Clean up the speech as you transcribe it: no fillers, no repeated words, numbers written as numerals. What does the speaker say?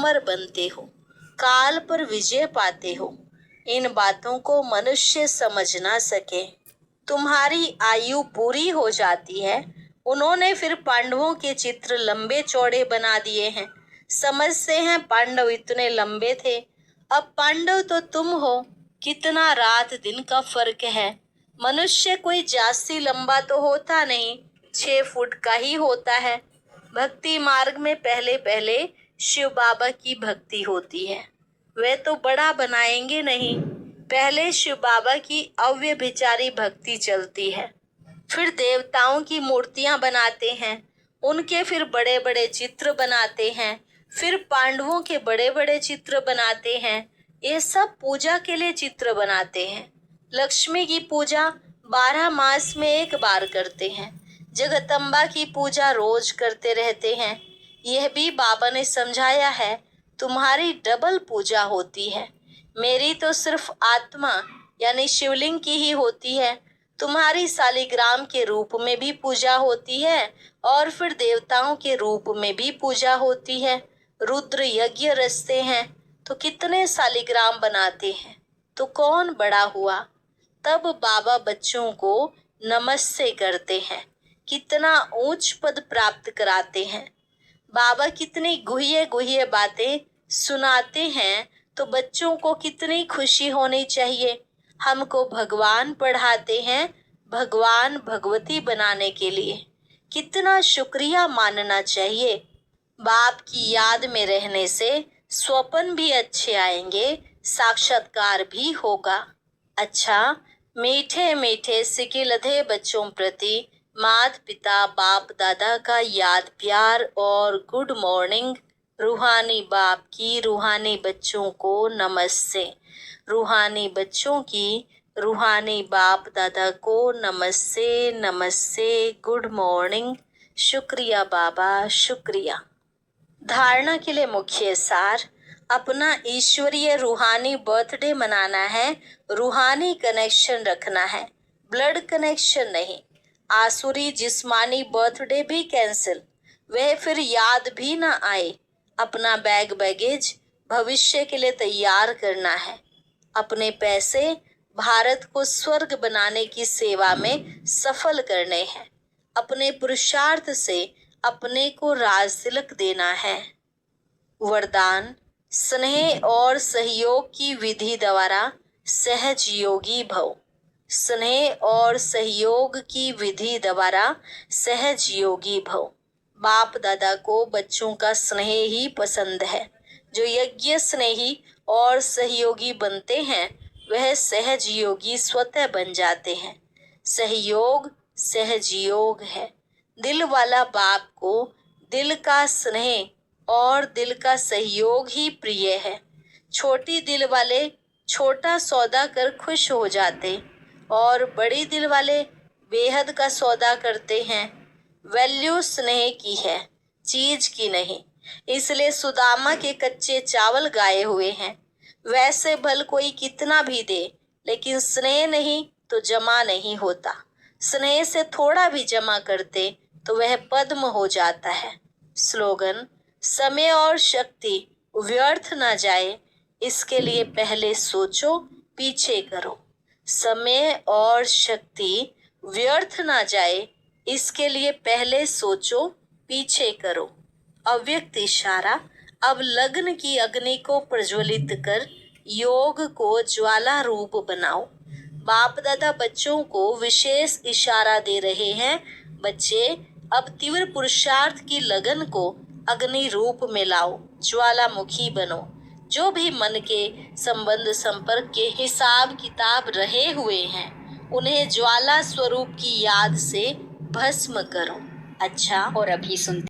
अमर बनते हो, काल पर विजय पाते हो। इन बातों को मनुष्य समझ ना सके। तुम्हारी आयु पूरी हो जाती है। उन्होंने फिर पांडवों के चित्र लंबे चौड़े बना दिए हैं। समझते हैं पांडव इतने लंबे थे। अब पांडव तो तुम हो, कितना रात दिन का फर्क है। मनुष्य कोई जास्ती लंबा तो होता नहीं, 6 फुट का ही होता है। भक्ति मार्ग में पहले पहले शिव बाबा की भक्ति होती है। वे तो बड़ा बनाएंगे नहीं, पहले शिव बाबा की अव्यभिचारी भक्ति चलती है। फिर देवताओं की मूर्तियां बनाते हैं, उनके फिर बड़े बड़े चित्र बनाते हैं, फिर पांडवों के बड़े बड़े चित्र बनाते हैं। ये सब पूजा के लिए चित्र बनाते हैं। लक्ष्मी की पूजा 12 मास में एक बार करते हैं। जगदम्बा की पूजा रोज करते रहते हैं। यह भी बाबा ने समझाया है, तुम्हारी डबल पूजा होती है। मेरी तो सिर्फ आत्मा यानी शिवलिंग की ही होती है। तुम्हारी शालिग्राम के रूप में भी पूजा होती है और फिर देवताओं के रूप में भी पूजा होती है। रुद्र यज्ञ रचते हैं तो कितने शालिग्राम बनाते हैं, तो कौन बड़ा हुआ। तब बाबा बच्चों को नमस्ते करते हैं, कितना ऊंच पद प्राप्त कराते हैं। बाबा कितनी गुह्य गुह्य बातें सुनाते हैं, तो बच्चों को कितनी खुशी होनी चाहिए। हमको भगवान पढ़ाते हैं भगवान भगवती बनाने के लिए। कितना शुक्रिया मानना चाहिए। बाप की याद में रहने से स्वप्न भी अच्छे आएंगे, साक्षात्कार भी होगा। अच्छा, मीठे मीठे सिकिलधे बच्चों प्रति माता पिता बाप दादा का याद प्यार और गुड मॉर्निंग। रूहानी बाप की रूहानी बच्चों को नमस्ते। रूहानी बच्चों की रूहानी बाप दादा को नमस्ते नमस्ते, गुड मॉर्निंग। शुक्रिया बाबा, शुक्रिया। धारणा के लिए मुख्य सार, अपना ईश्वरीय रूहानी बर्थडे मनाना है, रूहानी कनेक्शन रखना है, ब्लड कनेक्शन नहीं। आसुरी जिस्मानी बर्थडे भी कैंसिल, वह फिर याद भी ना आए। अपना बैग बैगेज भविष्य के लिए तैयार करना है। अपने पैसे भारत को स्वर्ग बनाने की सेवा में सफल करने हैं। अपने पुरुषार्थ से अपने को राज तिलक देना है। वरदान, स्नेह और सहयोग की विधि द्वारा सहज योगी भव। स्नेह और सहयोग की विधि द्वारा सहज योगी भव। बाप दादा को बच्चों का स्नेह ही पसंद है। जो यज्ञ स्नेही और सहयोगी बनते हैं वह सहज योगी स्वतः बन जाते हैं। सहयोग सहज योग है। दिल वाला बाप को दिल का स्नेह और दिल का सहयोग ही प्रिय है। छोटी दिल वाले छोटा सौदा कर खुश हो जाते और बड़ी दिल वाले बेहद का सौदा करते हैं। वैल्यू स्नेह की है, चीज की नहीं। इसलिए सुदामा के कच्चे चावल गाए हुए हैं। वैसे भल कोई कितना भी दे, लेकिन स्नेह नहीं तो जमा नहीं होता। स्नेह से थोड़ा भी जमा करते तो वह पद्म हो जाता है। स्लोगन, समय और शक्ति व्यर्थ ना जाए, इसके लिए पहले सोचो पीछे करो। समय और शक्ति व्यर्थ ना जाए, इसके लिए पहले सोचो पीछे करो। अव्यक्त इशारा, अब लग्न की अग्नि को प्रज्वलित कर योग को ज्वाला रूप बनाओ। बाप दादा बच्चों को विशेष इशारा दे रहे हैं, बच्चे अब तीव्र पुरुषार्थ की लगन को अग्नि रूप में लाओ, ज्वालामुखी बनो। जो भी मन के संबंध संपर्क के हिसाब किताब रहे हुए हैं, उन्हें ज्वाला स्वरूप की याद से भस्म करो। अच्छा, और अभी सुनते